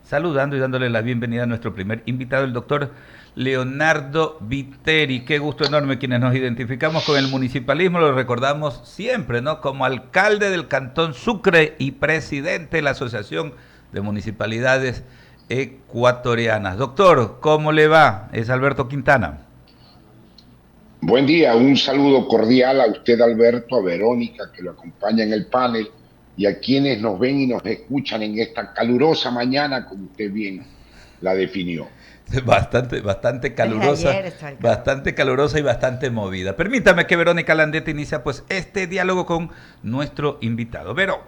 Saludando y dándole la bienvenida a nuestro primer invitado, el doctor Leonardo Viteri. Qué gusto enorme quienes nos identificamos con el municipalismo, lo recordamos siempre, ¿no? Como alcalde del Cantón Sucre y presidente de la Asociación de Municipalidades Ecuatorianas. Doctor, ¿cómo le va? Es Alberto Quintana. Buen día, un saludo cordial a usted, Alberto, a Verónica, que lo acompaña en el panel, y a quienes nos ven y nos escuchan en esta calurosa mañana, como usted bien la definió. Bastante Desde ayer está el calor. bastante calurosa y bastante movida. Permítame que Verónica Landete inicia pues este diálogo con nuestro invitado. Vero.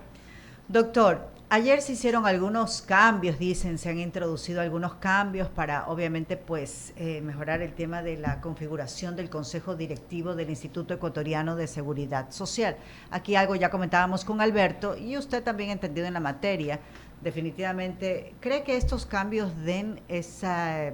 Doctor, ayer se hicieron algunos cambios, dicen, se han introducido algunos cambios para, obviamente, pues mejorar el tema de la configuración del Consejo Directivo del Instituto Ecuatoriano de Seguridad Social. Aquí algo ya comentábamos con Alberto y usted también entendido en la materia. Definitivamente, ¿cree que estos cambios den esa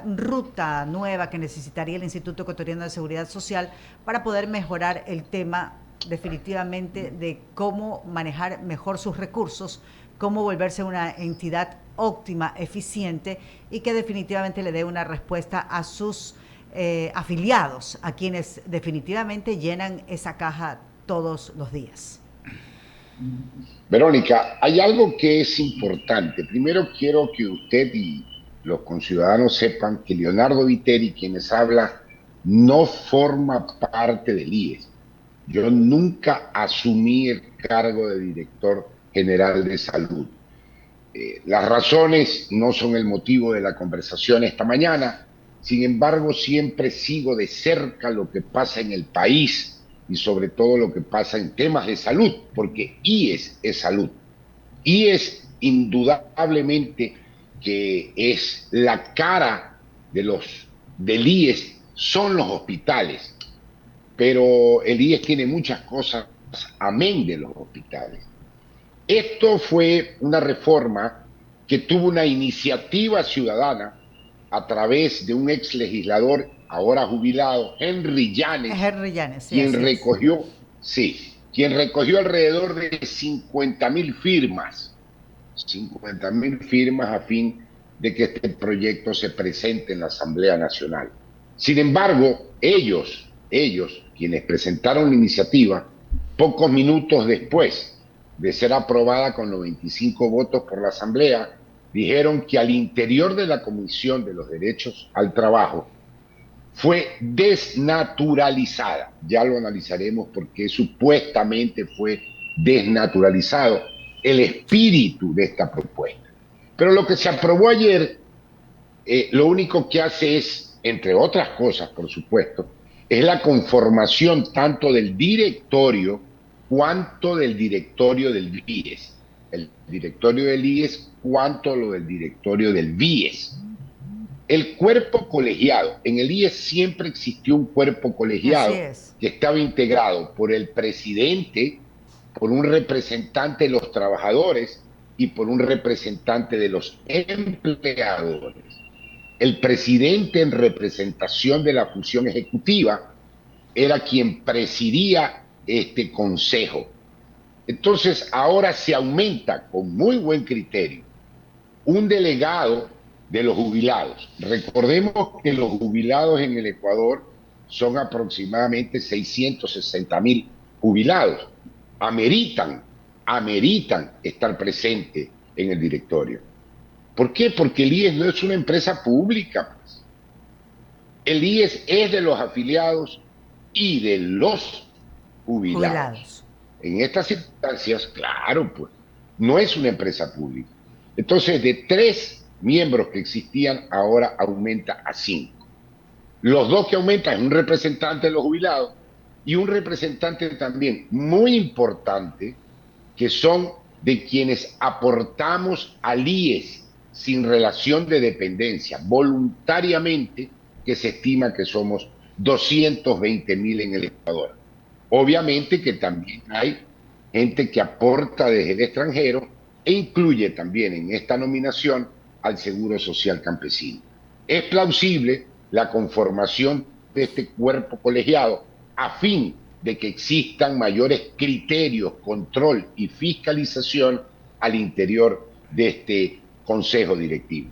ruta nueva que necesitaría el Instituto Ecuatoriano de Seguridad Social para poder mejorar el tema definitivamente de cómo manejar mejor sus recursos, cómo volverse una entidad óptima, eficiente y que definitivamente le dé una respuesta a sus afiliados, a quienes definitivamente llenan esa caja todos los días? Verónica, hay algo que es importante. Primero quiero que usted y los conciudadanos sepan que Leonardo Viteri, quienes habla, no forma parte del IES. Yo nunca asumí el cargo de director general de salud. Las razones no son el motivo de la conversación esta mañana, sin embargo siempre sigo de cerca lo que pasa en el país y sobre todo lo que pasa en temas de salud, porque IES es salud. IES indudablemente que es la cara del IES, son los hospitales, pero el IES tiene muchas cosas amén de los hospitales. Esto fue una reforma que tuvo una iniciativa ciudadana a través de un ex legislador ahora jubilado, Henry Es Llanes, Henry Llanes, sí, quien así es. recogió, sí, quien recogió alrededor de 50.000 firmas, 50.000 firmas a fin de que este proyecto se presente en la Asamblea Nacional. Sin embargo, quienes presentaron la iniciativa, pocos minutos después de ser aprobada con 95 votos por la Asamblea, dijeron que al interior de la Comisión de los Derechos al Trabajo fue desnaturalizada. Ya lo analizaremos porque supuestamente fue desnaturalizado el espíritu de esta propuesta. Pero lo que se aprobó ayer, lo único que hace es, entre otras cosas, por supuesto, es la conformación tanto del directorio cuanto del directorio del BIES. El directorio del IES cuanto lo del directorio del BIES. El cuerpo colegiado, en el IES siempre existió un cuerpo Así colegiado es. que estaba integrado por el presidente, por un representante de los trabajadores y por un representante de los empleadores. El presidente en representación de la función ejecutiva era quien presidía este consejo. Entonces ahora se aumenta con muy buen criterio un delegado de los jubilados. Recordemos que los jubilados en el Ecuador son aproximadamente 660.000 jubilados. Ameritan, ameritan estar presentes en el directorio. ¿Por qué? Porque el IES no es una empresa pública. Pues. El IES es de los afiliados y de los jubilados. Jubilados. En estas circunstancias, claro, pues, no es una empresa pública. Entonces, de 3 miembros que existían, ahora aumenta a 5. Los dos que aumentan es un representante de los jubilados y un representante también muy importante, que son de quienes aportamos al IES sin relación de dependencia, voluntariamente, que se estima que somos 220.000 en el Ecuador. Obviamente que también hay gente que aporta desde el extranjero e incluye también en esta nominación al Seguro Social Campesino. Es plausible la conformación de este cuerpo colegiado a fin de que existan mayores criterios, control y fiscalización al interior de este consejo directivo.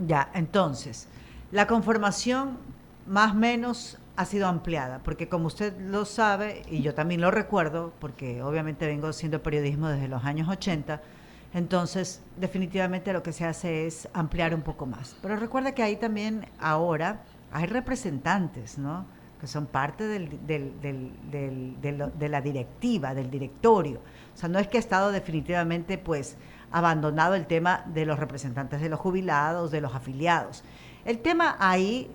Ya, entonces, la conformación más o menos ha sido ampliada, porque como usted lo sabe, y yo también lo recuerdo, porque obviamente vengo haciendo periodismo desde los años 80, entonces definitivamente lo que se hace es ampliar un poco más. Pero recuerda que ahí también ahora hay representantes, ¿no? Que son parte de la directiva, del directorio. O sea, no es que ha estado definitivamente pues abandonado el tema de los representantes de los jubilados, de los afiliados. El tema ahí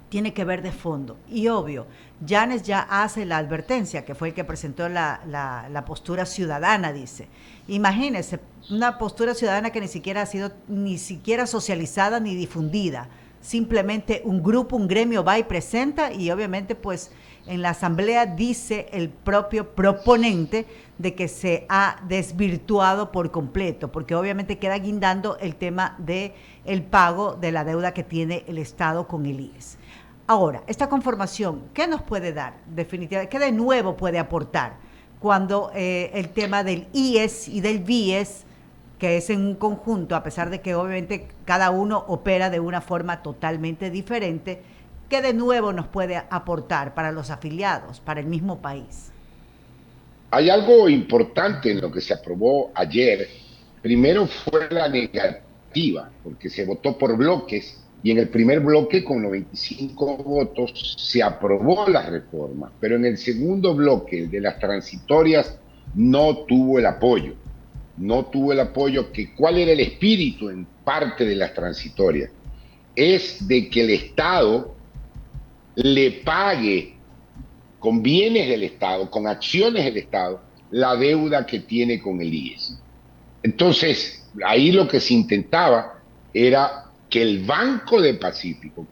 tiene que ver de fondo. Y obvio, Yanes ya hace la advertencia, que fue el que presentó la postura ciudadana, dice. Imagínense, una postura ciudadana que ni siquiera ha sido ni siquiera socializada ni difundida. Simplemente un grupo, un gremio va y presenta y obviamente pues en la asamblea dice el propio proponente de que se ha desvirtuado por completo, porque obviamente queda guindando el tema de el pago de la deuda que tiene el Estado con el IES. Ahora, esta conformación, ¿qué nos puede dar? Definitivamente, ¿qué de nuevo puede aportar cuando el tema del IES y del BIES, que es en un conjunto, a pesar de que obviamente cada uno opera de una forma totalmente diferente, ¿qué de nuevo nos puede aportar para los afiliados, para el mismo país? Hay algo importante en lo que se aprobó ayer. Primero fue la negativa, porque se votó por bloques y en el primer bloque con 95 votos se aprobó la reforma, pero en el segundo bloque, el de las transitorias, no tuvo el apoyo. No tuvo el apoyo. ¿Cuál era el espíritu en parte de las transitorias? Es de que el Estado le pague con bienes del Estado, con acciones del Estado, la deuda que tiene con el IES. Entonces, ahí lo que se intentaba era que el Banco del Pacífico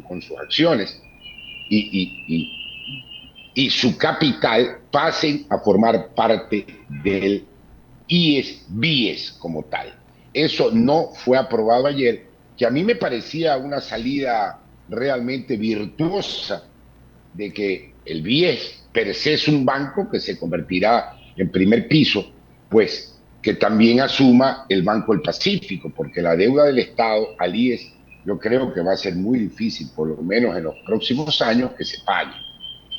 con sus acciones y su capital pasen a formar parte del IES-BIES como tal. Eso no fue aprobado ayer, que a mí me parecía una salida realmente virtuosa de que el BIES per se es un banco que se convertirá en primer piso, pues que también asuma el Banco del Pacífico, porque la deuda del Estado al IES yo creo que va a ser muy difícil, por lo menos en los próximos años, que se pague.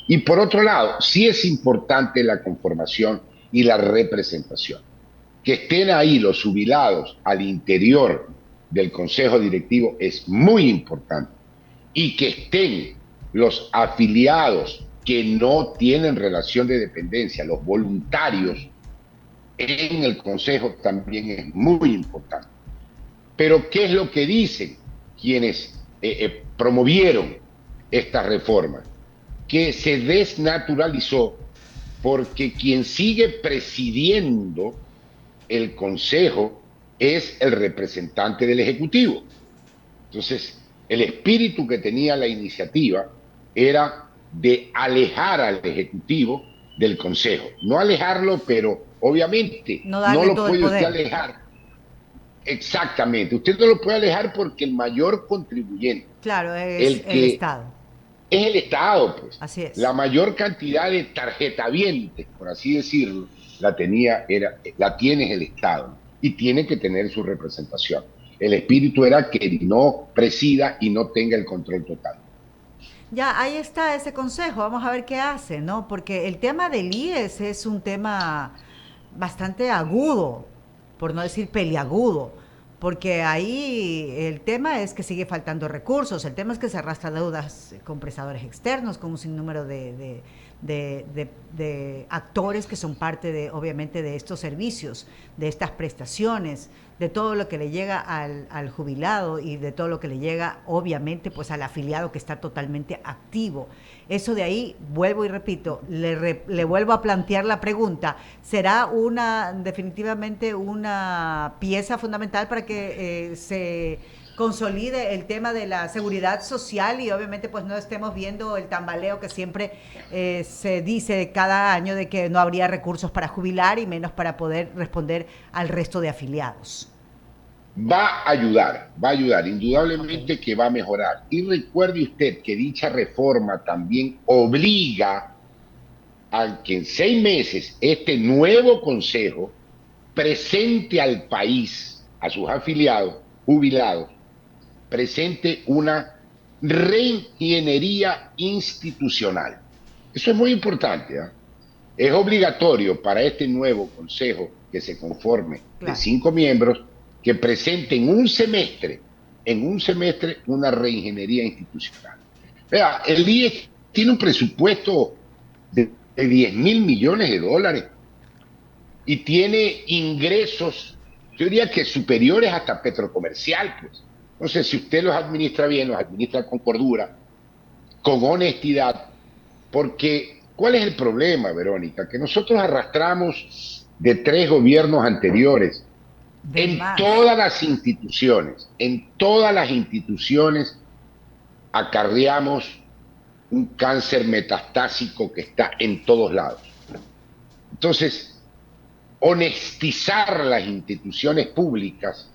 Y por otro lado, sí es importante la conformación y la representación. Que estén ahí los jubilados al interior del Consejo Directivo es muy importante. Y que estén los afiliados que no tienen relación de dependencia, los voluntarios, en el Consejo también es muy importante. Pero ¿qué es lo que dicen quienes promovieron esta reforma? Que se desnaturalizó porque quien sigue presidiendo el Consejo es el representante del Ejecutivo. Entonces, el espíritu que tenía la iniciativa era de alejar al Ejecutivo del Consejo. No alejarlo, pero obviamente no lo puede usted alejar. Exactamente, usted no lo puede alejar porque el mayor contribuyente, claro, es el Estado. Es el Estado, pues. Así es. La mayor cantidad de tarjetavientes, por así decirlo, la tiene el Estado y tiene que tener su representación. El espíritu era que no presida y no tenga el control total. Ya, ahí está ese consejo, vamos a ver qué hace, ¿no? Porque el tema del IES es un tema bastante agudo, por no decir peliagudo, porque ahí el tema es que sigue faltando recursos, el tema es que se arrastra deudas con prestadores externos, con un sinnúmero de actores que son parte de, obviamente, de estos servicios, de estas prestaciones, de todo lo que le llega al jubilado y de todo lo que le llega, obviamente, pues al afiliado que está totalmente activo. Eso de ahí, vuelvo y repito, le vuelvo a plantear la pregunta, ¿será definitivamente una pieza fundamental para que se consolide el tema de la seguridad social y obviamente pues no estemos viendo el tambaleo que siempre se dice cada año de que no habría recursos para jubilar y menos para poder responder al resto de afiliados? Va a ayudar, indudablemente que va a mejorar. Y recuerde usted que dicha reforma también obliga a que en 6 meses este nuevo consejo presente al país, a sus afiliados, jubilados, presente una reingeniería institucional. Eso es muy importante, ¿eh? Es obligatorio para este nuevo consejo que se conforme de 5 miembros que presenten en un semestre una reingeniería institucional. Vea, el IES tiene un presupuesto de 10.000 millones de dólares y tiene ingresos, yo diría que superiores hasta Petrocomercial, pues. Entonces, si usted los administra bien, los administra con cordura, con honestidad, porque ¿cuál es el problema, Verónica? Que nosotros arrastramos de 3 gobiernos anteriores en todas las instituciones acarreamos un cáncer metastásico que está en todos lados. Entonces, honestizar las instituciones públicas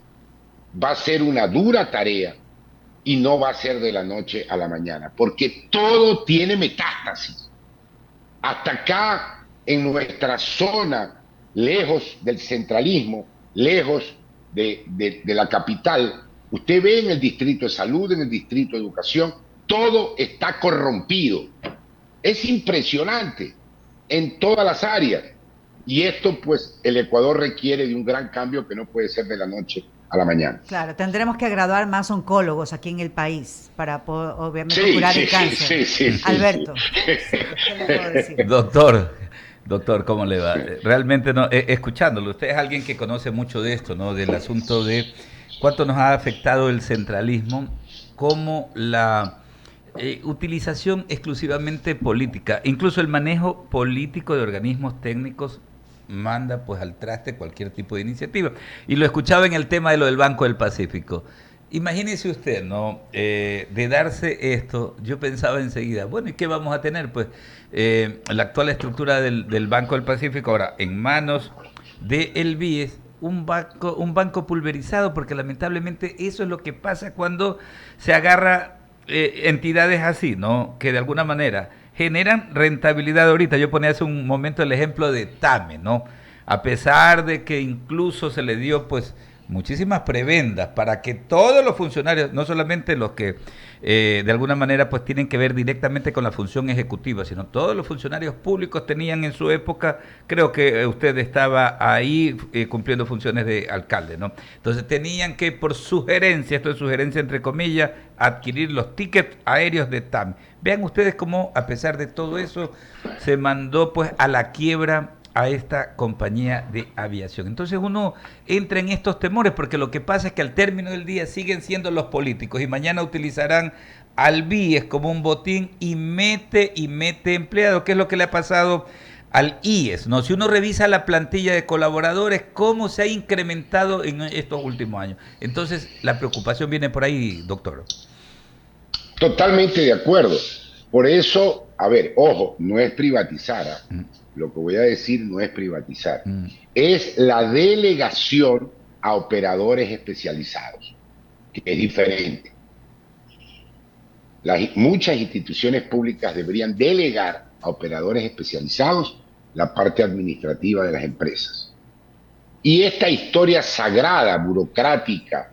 va a ser una dura tarea y no va a ser de la noche a la mañana, porque todo tiene metástasis. Hasta acá, en nuestra zona, lejos del centralismo, lejos de la capital, usted ve en el distrito de salud, en el distrito de educación, todo está corrompido. Es impresionante en todas las áreas. Y esto, pues, el Ecuador requiere de un gran cambio que no puede ser de la noche a la mañana. Claro, tendremos que graduar más oncólogos aquí en el país para poder, obviamente, curar el cáncer. Alberto, ¿qué le puedo decir? Doctor, ¿cómo le va? Realmente, no, escuchándolo, usted es alguien que conoce mucho de esto, ¿no? Del asunto de cuánto nos ha afectado el centralismo, cómo la utilización exclusivamente política, incluso el manejo político de organismos técnicos manda pues al traste cualquier tipo de iniciativa. Y lo escuchaba en el tema de lo del Banco del Pacífico. Imagínese usted, ¿no? De darse esto, yo pensaba enseguida, bueno, ¿y qué vamos a tener? Pues la actual estructura del Banco del Pacífico ahora en manos del BIES, un banco pulverizado, porque lamentablemente eso es lo que pasa cuando se agarra entidades así, ¿no? Que de alguna manera generan rentabilidad ahorita. Yo ponía hace un momento el ejemplo de TAME, ¿no? A pesar de que incluso se le dio pues muchísimas prebendas para que todos los funcionarios, no solamente los que de alguna manera pues tienen que ver directamente con la función ejecutiva, sino todos los funcionarios públicos tenían en su época, creo que usted estaba ahí cumpliendo funciones de alcalde, ¿no? Entonces tenían que por sugerencia, esto es sugerencia entre comillas, adquirir los tickets aéreos de TAM. Vean ustedes cómo a pesar de todo eso se mandó pues a la quiebra a esta compañía de aviación. Entonces uno entra en estos temores porque lo que pasa es que al término del día siguen siendo los políticos y mañana utilizarán al BIES como un botín y mete empleados, que es lo que le ha pasado al IES, ¿no? Si uno revisa la plantilla de colaboradores, cómo se ha incrementado en estos últimos años. Entonces la preocupación viene por ahí, doctor. Totalmente de acuerdo. Por eso, a ver, ojo, no es privatizar, ¿eh? Lo que voy a decir no es privatizar, es la delegación a operadores especializados, que es diferente. Muchas instituciones públicas deberían delegar a operadores especializados la parte administrativa de las empresas. Y esta historia sagrada, burocrática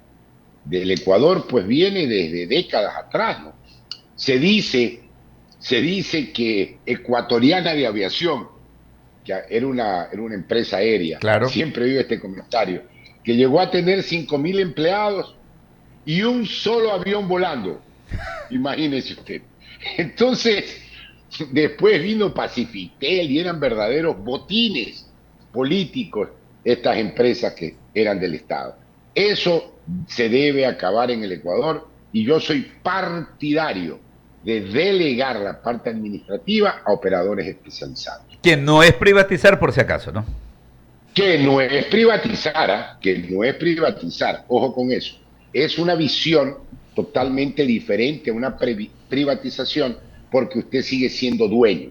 del Ecuador, pues viene desde décadas atrás, ¿no? Se dice que Ecuatoriana de Aviación, que era una empresa aérea, claro, siempre oigo este comentario, que llegó a tener 5.000 empleados y un solo avión volando. Imagínese usted. Entonces, después vino Pacifitel y eran verdaderos botines políticos estas empresas que eran del Estado. Eso se debe acabar en el Ecuador y yo soy partidario de delegar la parte administrativa a operadores especializados. Que no es privatizar por si acaso, ¿no? Que no es privatizar, ojo con eso. Es una visión totalmente diferente a una privatización porque usted sigue siendo dueño.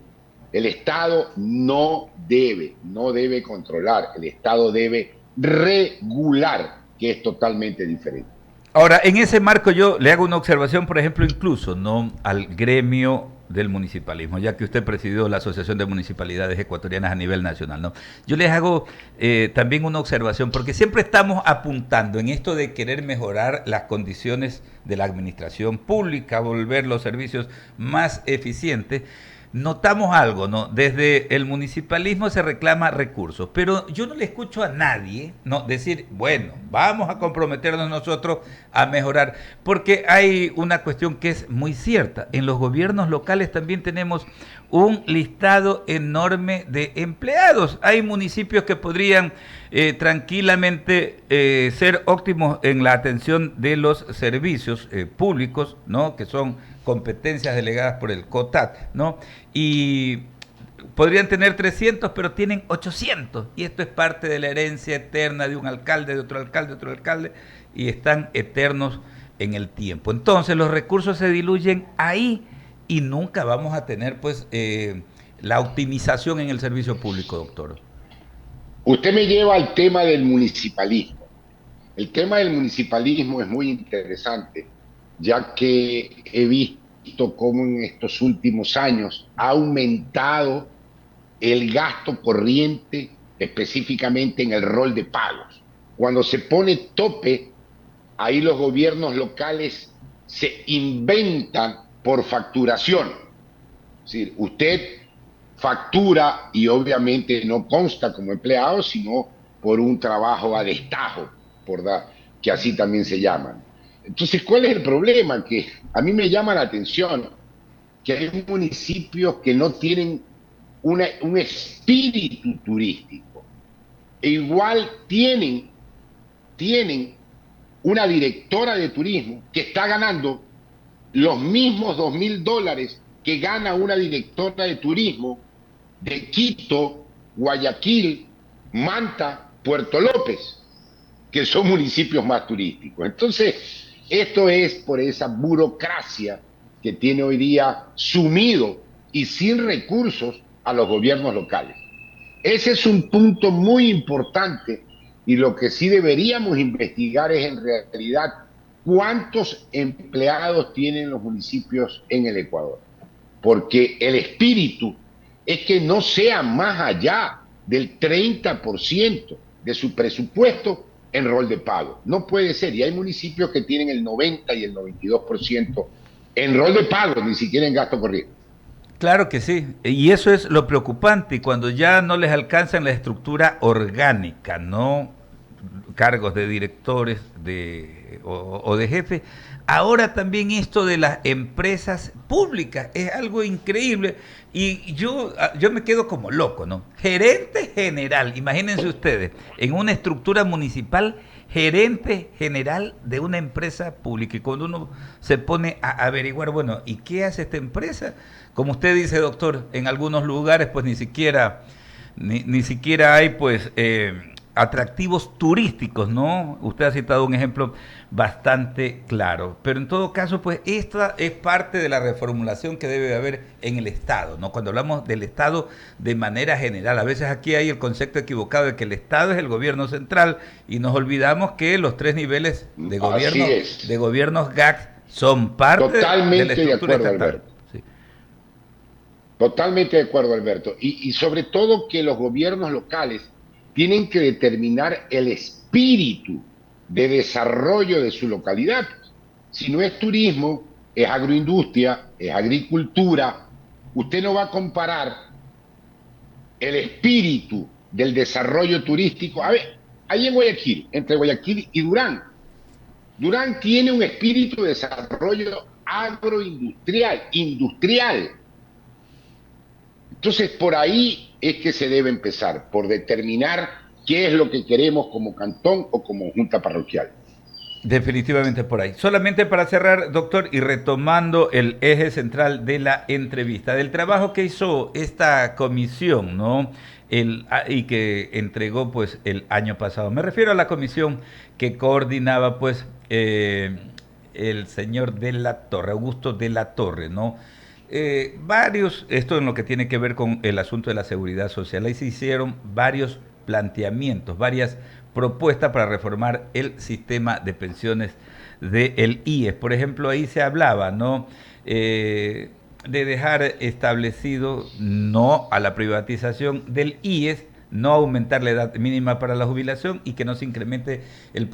El Estado no debe controlar, el Estado debe regular, que es totalmente diferente. Ahora, en ese marco yo le hago una observación, por ejemplo, incluso, ¿no? Al gremio del municipalismo, ya que usted presidió la Asociación de Municipalidades Ecuatorianas a nivel nacional, ¿no? Yo les hago también una observación, porque siempre estamos apuntando en esto de querer mejorar las condiciones de la administración pública, volver los servicios más eficientes. Notamos algo, ¿no? Desde el municipalismo se reclama recursos, pero yo no le escucho a nadie, ¿no?, decir, bueno, vamos a comprometernos nosotros a mejorar, porque hay una cuestión que es muy cierta. En los gobiernos locales también tenemos un listado enorme de empleados. Hay municipios que podrían tranquilamente ser óptimos en la atención de los servicios públicos, ¿no?, que son competencias delegadas por el COTAT, ¿no? Y podrían tener 300, pero tienen 800. Y esto es parte de la herencia eterna de un alcalde, de otro alcalde, de otro alcalde, y están eternos en el tiempo. Entonces los recursos se diluyen ahí y nunca vamos a tener, pues, la optimización en el servicio público, doctor. Usted me lleva al tema del municipalismo. El tema del municipalismo es muy interesante, ya que he visto cómo en estos últimos años ha aumentado el gasto corriente, específicamente en el rol de pagos. Cuando se pone tope, ahí los gobiernos locales se inventan por facturación. Es decir, usted factura y obviamente no consta como empleado, sino por un trabajo a destajo, que así también se llaman. Entonces, ¿cuál es el problema? Que a mí me llama la atención que hay municipios que no tienen un espíritu turístico. E igual tienen una directora de turismo que está ganando los mismos $2.000 que gana una directora de turismo de Quito, Guayaquil, Manta, Puerto López, que son municipios más turísticos. Entonces, esto es por esa burocracia que tiene hoy día sumido y sin recursos a los gobiernos locales. Ese es un punto muy importante y lo que sí deberíamos investigar es en realidad cuántos empleados tienen los municipios en el Ecuador. Porque el espíritu es que no sea más allá del 30% de su presupuesto en rol de pago. No puede ser. Y hay municipios que tienen el 90 y el 92% en rol de pago, ni siquiera en gasto corriente. Claro que sí, y eso es lo preocupante, cuando ya no les alcanza en la estructura orgánica, no cargos de directores o de jefes. Ahora también esto de las empresas públicas es algo increíble y yo me quedo como loco, ¿no? Gerente general, imagínense ustedes, en una estructura municipal, gerente general de una empresa pública. Y cuando uno se pone a averiguar, bueno, ¿y qué hace esta empresa? Como usted dice, doctor, en algunos lugares pues ni siquiera hay pues atractivos turísticos, ¿no? Usted ha citado un ejemplo bastante claro, pero en todo caso, pues esta es parte de la reformulación que debe haber en el Estado, ¿no? Cuando hablamos del Estado de manera general, a veces aquí hay el concepto equivocado de que el Estado es el gobierno central y nos olvidamos que los tres niveles de gobierno, de gobiernos GAC son parte de la estructura estatal. Sí. Totalmente de acuerdo, Alberto. Y sobre todo que los gobiernos locales tienen que determinar el espíritu de desarrollo de su localidad. Si no es turismo, es agroindustria, es agricultura. Usted no va a comparar el espíritu del desarrollo turístico. A ver, ahí en Guayaquil, entre Guayaquil y Durán. Durán tiene un espíritu de desarrollo agroindustrial, industrial. Entonces, por ahí es que se debe empezar, por determinar qué es lo que queremos como cantón o como junta parroquial. Definitivamente por ahí. Solamente para cerrar, doctor, y retomando el eje central de la entrevista, del trabajo que hizo esta comisión, ¿no? Y que entregó pues el año pasado. Me refiero a la comisión que coordinaba pues el señor de la Torre, Augusto de la Torre, ¿no? Esto en lo que tiene que ver con el asunto de la seguridad social, ahí se hicieron varios planteamientos, varias propuestas para reformar el sistema de pensiones del IES. Por ejemplo, ahí se hablaba, ¿no? de dejar establecido no a la privatización del IES, no aumentar la edad mínima para la jubilación y que no se incremente el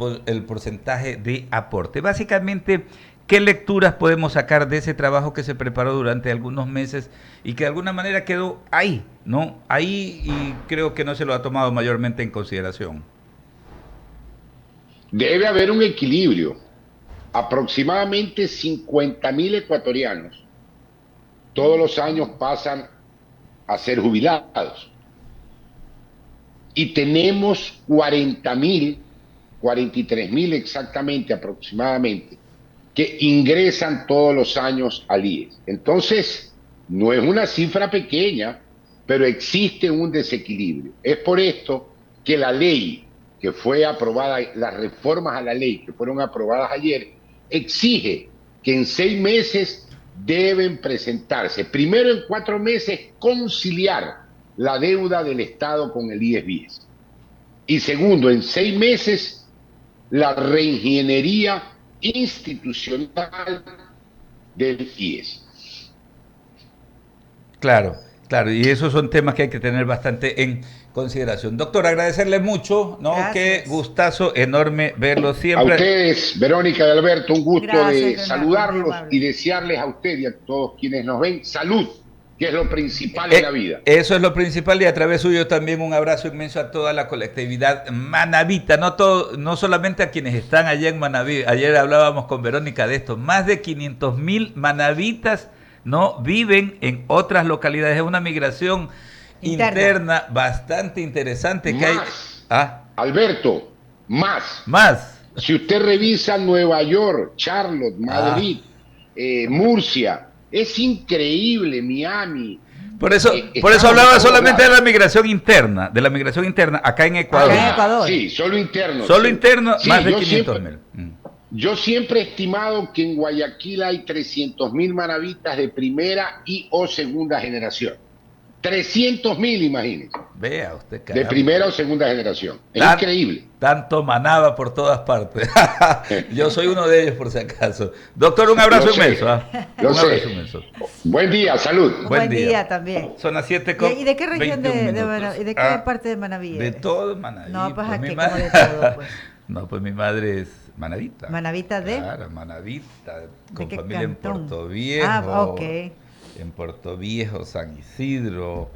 porcentaje de aporte. Básicamente, ¿qué lecturas podemos sacar de ese trabajo que se preparó durante algunos meses y que de alguna manera quedó ahí, ¿no? Ahí, y creo que no se lo ha tomado mayormente en consideración. Debe haber un equilibrio. Aproximadamente 50.000 ecuatorianos todos los años pasan a ser jubilados. Y tenemos 40.000, 43.000 exactamente, aproximadamente, que ingresan todos los años al IES. Entonces, no es una cifra pequeña, pero existe un desequilibrio. Es por esto que la ley que fue aprobada, las reformas a la ley que fueron aprobadas ayer, exige que en 6 meses deben presentarse, primero en 4 meses, conciliar la deuda del Estado con el IES-BIES. Y segundo, en 6 meses, la reingeniería institucional del IES. Claro, claro, y esos son temas que hay que tener bastante en consideración. Doctor, agradecerle mucho, ¿no? Gracias. Qué gustazo enorme verlo siempre. A ustedes, Verónica y Alberto, un gusto Gracias, de Leonardo, saludarlos muy amable. y desearles a ustedes y a todos quienes nos ven salud, que es lo principal en la vida. Eso es lo principal, y a través suyo también un abrazo inmenso a toda la colectividad manabita, no solamente a quienes están allá en Manaví. Ayer hablábamos con Verónica de esto, más de 500.000 manavitas no viven en otras localidades. Es una migración interna bastante interesante que hay. Alberto, más. Más. Si usted revisa Nueva York, Charlotte, Madrid, Murcia, es increíble, Miami. Por eso hablaba solamente de la migración interna, acá en Ecuador. Acá en Ecuador. Sí, solo interno. Solo sí. interno, Sí, más de 500.000. Yo siempre he estimado que en Guayaquil hay 300.000 manavitas de primera y o segunda generación. 300.000, imagínense. Vea usted, caramba. De primera o segunda generación. Es increíble. Tanto manaba por todas partes. Yo soy uno de ellos, por si acaso. Doctor, un abrazo inmenso. Un abrazo inmenso. Buen día, salud. Buen día también. Son las 7 ¿Y de qué región y de qué parte de Manaví? De todo Manaví. No, pues aquí como de todo, pues. No, pues mi madre es manavita. ¿Manavita de? Claro, manavita, con ¿De qué familia cantón? en Puerto Viejo. Ah, ok. En Puerto Viejo, San Isidro,